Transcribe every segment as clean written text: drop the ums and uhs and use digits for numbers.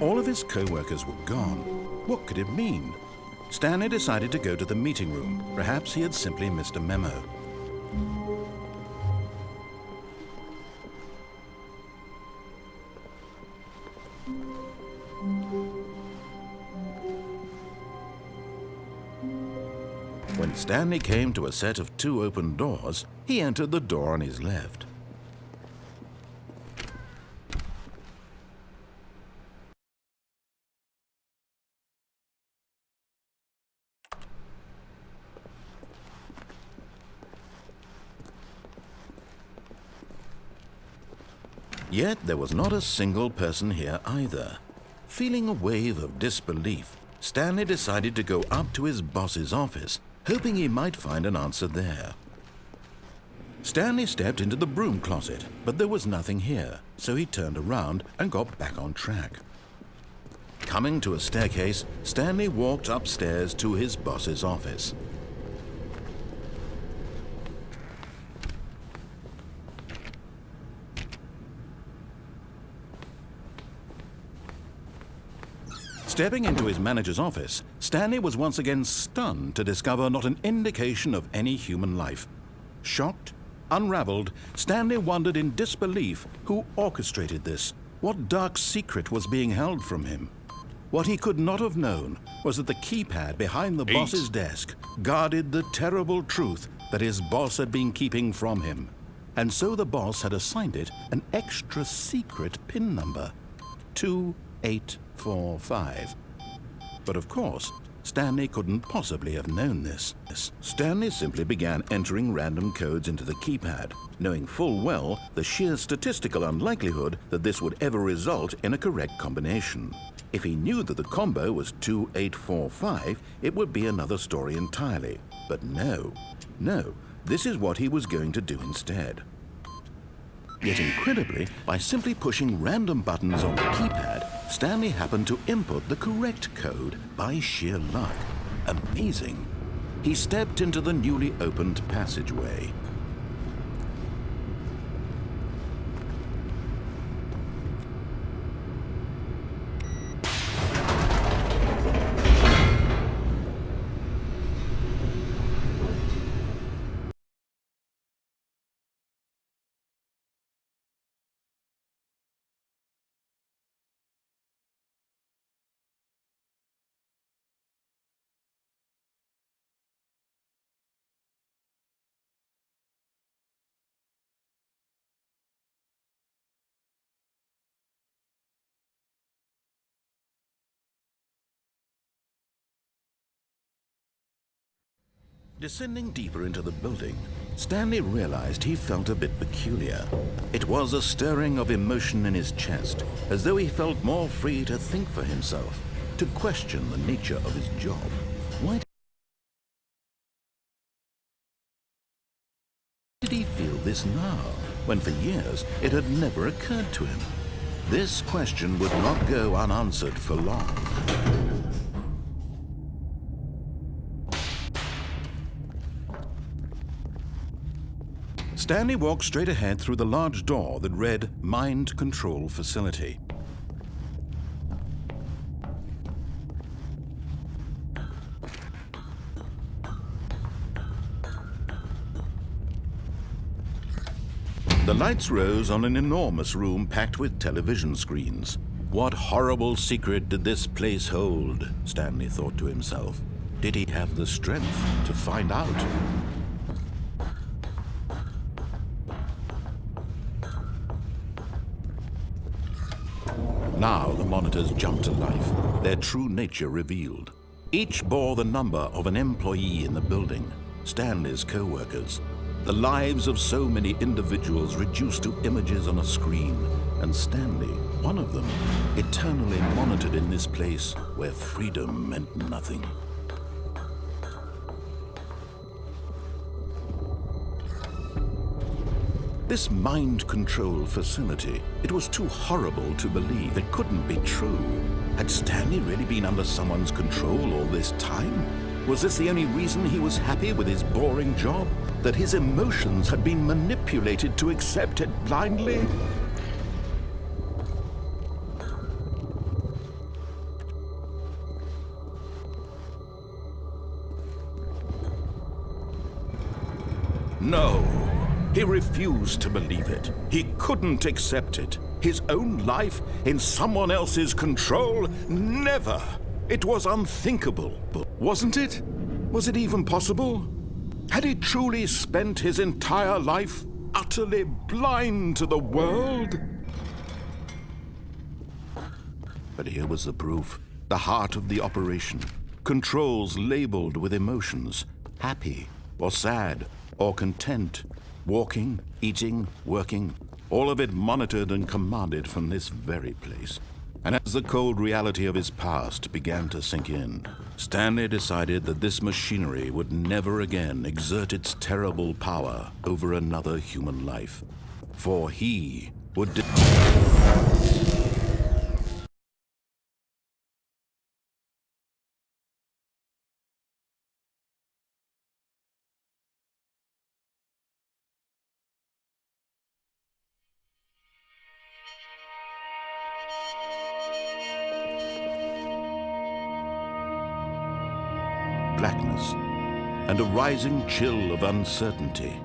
All of his co-workers were gone. What could it mean? Stanley decided to go to the meeting room. Perhaps he had simply missed a memo. When Stanley came to a set of 2 open doors, he entered the door on his left. Yet there was not a single person here either. Feeling a wave of disbelief, Stanley decided to go up to his boss's office, hoping he might find an answer there. Stanley stepped into the broom closet, but there was nothing here, so he turned around and got back on track. Coming to a staircase, Stanley walked upstairs to his boss's office. Stepping into his manager's office, Stanley was once again stunned to discover not an indication of any human life. Shocked, unraveled, Stanley wondered in disbelief who orchestrated this, what dark secret was being held from him. What he could not have known was that the keypad behind the boss's desk guarded the terrible truth that his boss had been keeping from him. And so the boss had assigned it an extra secret PIN number, 2845. But of course, Stanley couldn't possibly have known this. Stanley simply began entering random codes into the keypad, knowing full well the sheer statistical unlikelihood that this would ever result in a correct combination. If he knew that the combo was 2845, it would be another story entirely. But no, this is what he was going to do instead. Yet incredibly, by simply pushing random buttons on the keypad, Stanley happened to input the correct code by sheer luck. Amazing. He stepped into the newly opened passageway. Descending deeper into the building, Stanley realized he felt a bit peculiar. It was a stirring of emotion in his chest, as though he felt more free to think for himself, to question the nature of his job. Why did he feel this now, when for years it had never occurred to him? This question would not go unanswered for long. Stanley walked straight ahead through the large door that read Mind Control Facility. The lights rose on an enormous room packed with television screens. What horrible secret did this place hold? Stanley thought to himself. Did he have the strength to find out? Now the monitors jumped to life, their true nature revealed. Each bore the number of an employee in the building, Stanley's co-workers. The lives of so many individuals reduced to images on a screen, and Stanley, one of them, eternally monitored in this place where freedom meant nothing. This mind control facility, it was too horrible to believe. It couldn't be true. Had Stanley really been under someone's control all this time? Was this the only reason he was happy with his boring job? That his emotions had been manipulated to accept it blindly? No, he refused to believe it. He couldn't accept it. His own life in someone else's control? Never! It was unthinkable, wasn't it? Was it even possible? Had he truly spent his entire life utterly blind to the world? But here was the proof. The heart of the operation. Controls labeled with emotions. Happy, or sad, or content. Walking, eating, working. All of it monitored and commanded from this very place. And as the cold reality of his past began to sink in, Stanley decided that this machinery would never again exert its terrible power over another human life. For he would... blackness, and a rising chill of uncertainty.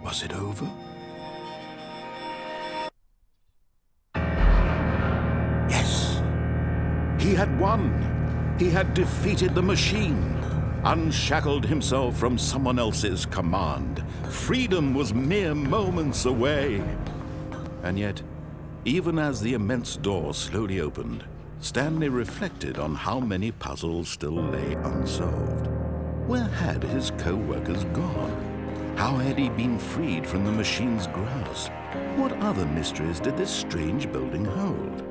Was it over? Yes! He had won! He had defeated the machine, unshackled himself from someone else's command. Freedom was mere moments away. And yet, even as the immense door slowly opened, Stanley reflected on how many puzzles still lay unsolved. Where had his co-workers gone? How had he been freed from the machine's grasp? What other mysteries did this strange building hold?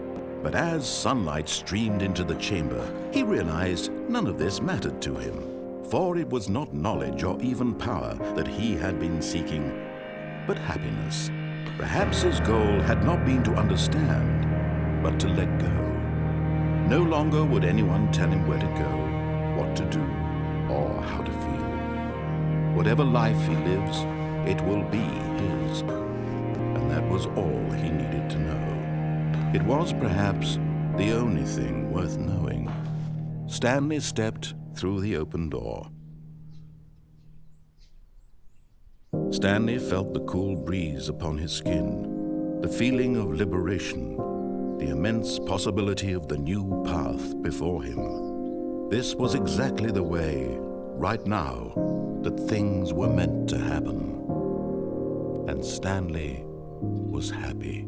But as sunlight streamed into the chamber, he realized none of this mattered to him, for it was not knowledge or even power that he had been seeking, but happiness. Perhaps his goal had not been to understand, but to let go. No longer would anyone tell him where to go, what to do, or how to feel. Whatever life he lives, it will be his. And that was all he needed to know. It was perhaps the only thing worth knowing. Stanley stepped through the open door. Stanley felt the cool breeze upon his skin, the feeling of liberation, the immense possibility of the new path before him. This was exactly the way, right now, that things were meant to happen. And Stanley was happy.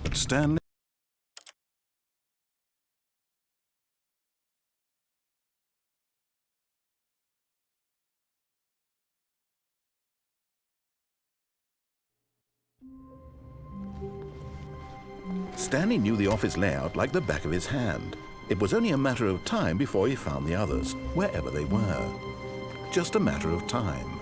But Stanley... Stanley knew the office layout like the back of his hand. It was only a matter of time before he found the others, wherever they were. Just a matter of time.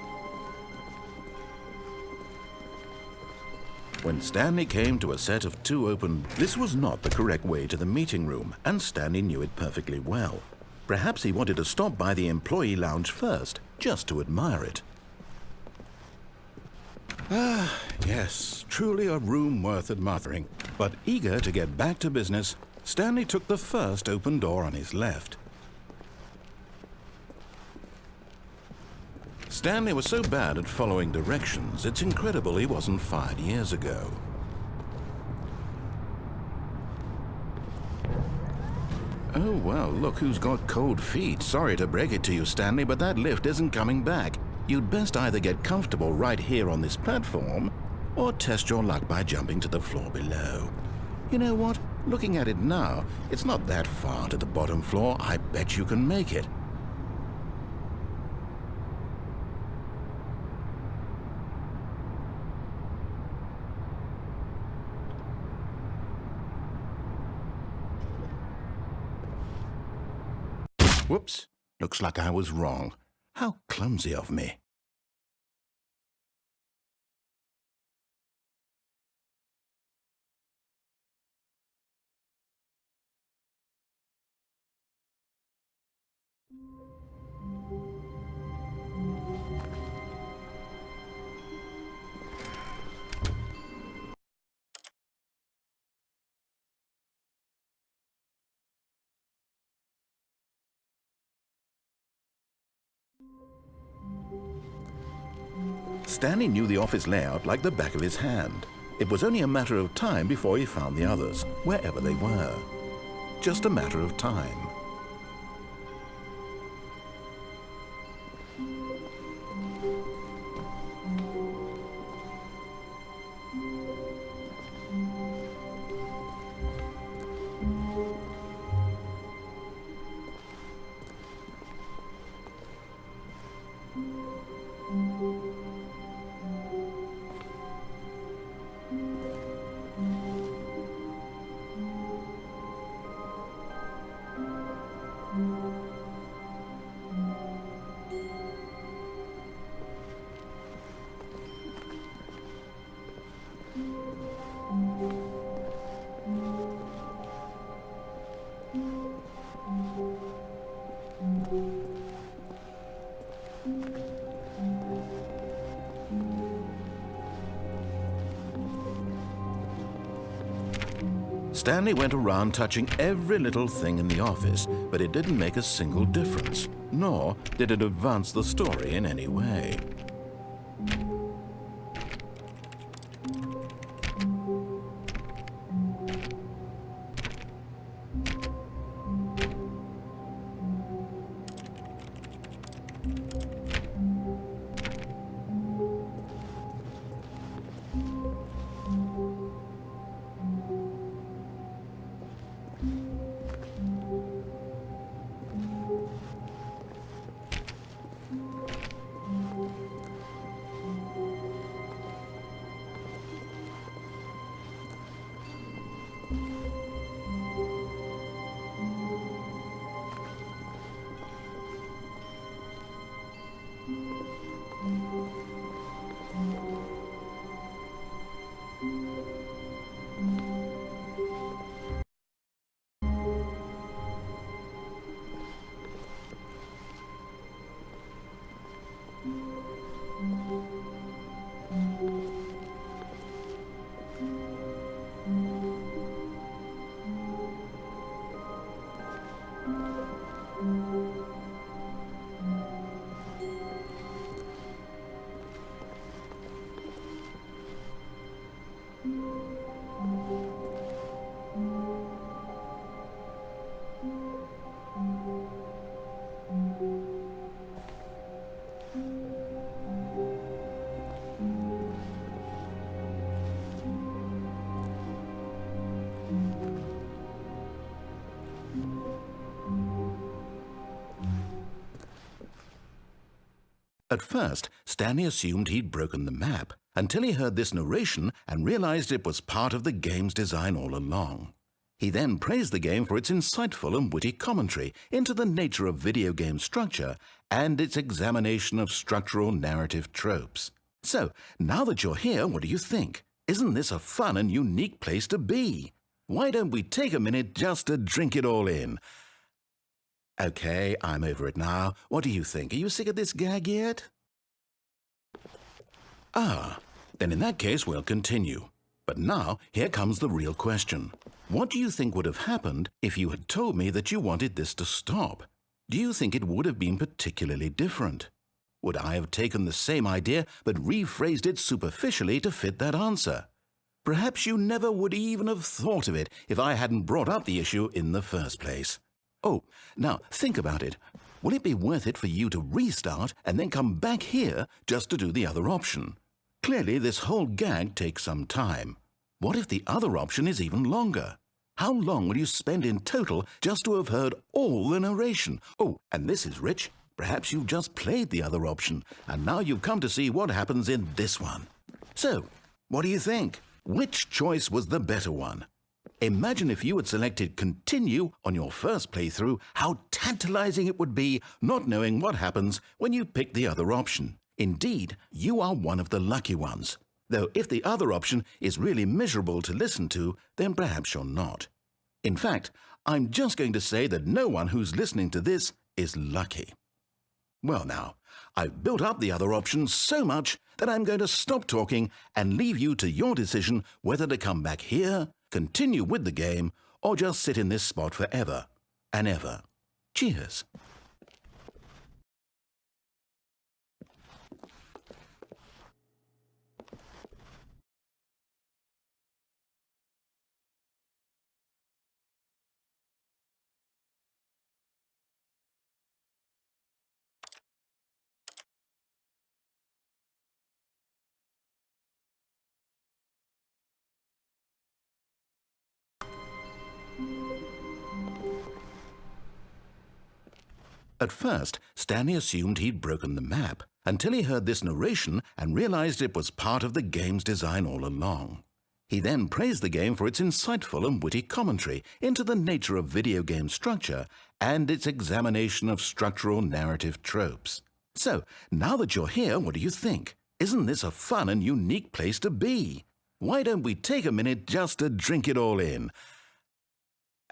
When Stanley came to a set of two open... This was not the correct way to the meeting room, and Stanley knew it perfectly well. Perhaps he wanted to stop by the employee lounge first, just to admire it. Ah, yes, truly a room worth admiring. But eager to get back to business, Stanley took the first open door on his left. Stanley was so bad at following directions, it's incredible he wasn't fired years ago. Oh, well, look who's got cold feet. Sorry to break it to you, Stanley, but that lift isn't coming back. You'd best either get comfortable right here on this platform, or test your luck by jumping to the floor below. You know what? Looking at it now, it's not that far to the bottom floor. I bet you can make it. Whoops. Looks like I was wrong. How clumsy of me. Stanley knew the office layout like the back of his hand. It was only a matter of time before he found the others, wherever they were. Just a matter of time. Stanley went around touching every little thing in the office, but it didn't make a single difference, nor did it advance the story in any way. At first, Stanley assumed he'd broken the map, until he heard this narration and realized it was part of the game's design all along. He then praised the game for its insightful and witty commentary into the nature of video game structure and its examination of structural narrative tropes. So, now that you're here, what do you think? Isn't this a fun and unique place to be? Why don't we take a minute just to drink it all in? Okay, I'm over it now. What do you think? Are you sick of this gag yet? Ah, then in that case we'll continue. But now, here comes the real question. What do you think would have happened if you had told me that you wanted this to stop? Do you think it would have been particularly different? Would I have taken the same idea but rephrased it superficially to fit that answer? Perhaps you never would even have thought of it if I hadn't brought up the issue in the first place. Oh, now think about it. Will it be worth it for you to restart and then come back here just to do the other option? Clearly, this whole gag takes some time. What if the other option is even longer? How long will you spend in total just to have heard all the narration? Oh, and this is rich. Perhaps you've just played the other option, and now you've come to see what happens in this one. So, what do you think? Which choice was the better one? Imagine if you had selected Continue on your first playthrough, how tantalizing it would be not knowing what happens when you pick the other option. Indeed, you are one of the lucky ones. Though if the other option is really miserable to listen to, then perhaps you're not. In fact, I'm just going to say that no one who's listening to this is lucky. Well now, I've built up the other options so much that I'm going to stop talking and leave you to your decision whether to come back here, continue with the game, or just sit in this spot forever and ever. Cheers. At first, Stanley assumed he'd broken the map, until he heard this narration and realized it was part of the game's design all along. He then praised the game for its insightful and witty commentary into the nature of video game structure and its examination of structural narrative tropes. So, now that you're here, what do you think? Isn't this a fun and unique place to be? Why don't we take a minute just to drink it all in?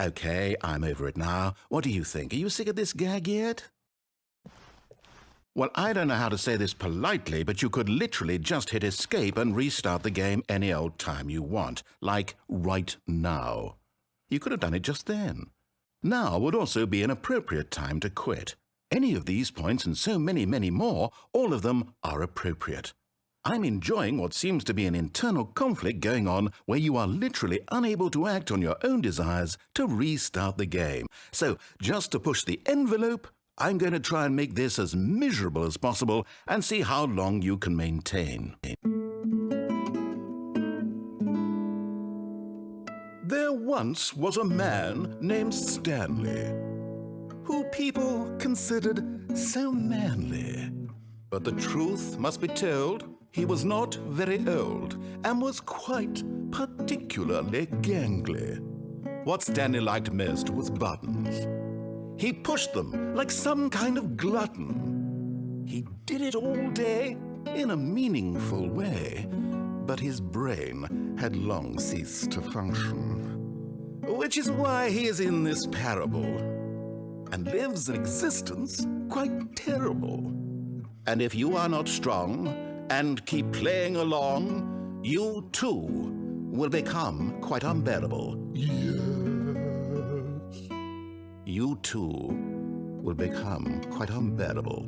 Okay, I'm over it now. What do you think? Are you sick of this gag yet? Well, I don't know how to say this politely, but you could literally just hit escape and restart the game any old time you want, like right now. You could have done it just then. Now would also be an appropriate time to quit. Any of these points and so many, many more, all of them are appropriate. I'm enjoying what seems to be an internal conflict going on where you are literally unable to act on your own desires to restart the game. So, just to push the envelope, I'm going to try and make this as miserable as possible and see how long you can maintain. There once was a man named Stanley, who people considered so manly. But the truth must be told, he was not very old and was quite particularly gangly. What Stanley liked most was buttons. He pushed them like some kind of glutton. He did it all day in a meaningful way, but his brain had long ceased to function. Which is why he is in this parable and lives an existence quite terrible. And if you are not strong and keep playing along, you too will become quite unbearable. Yes. You too will become quite unbearable.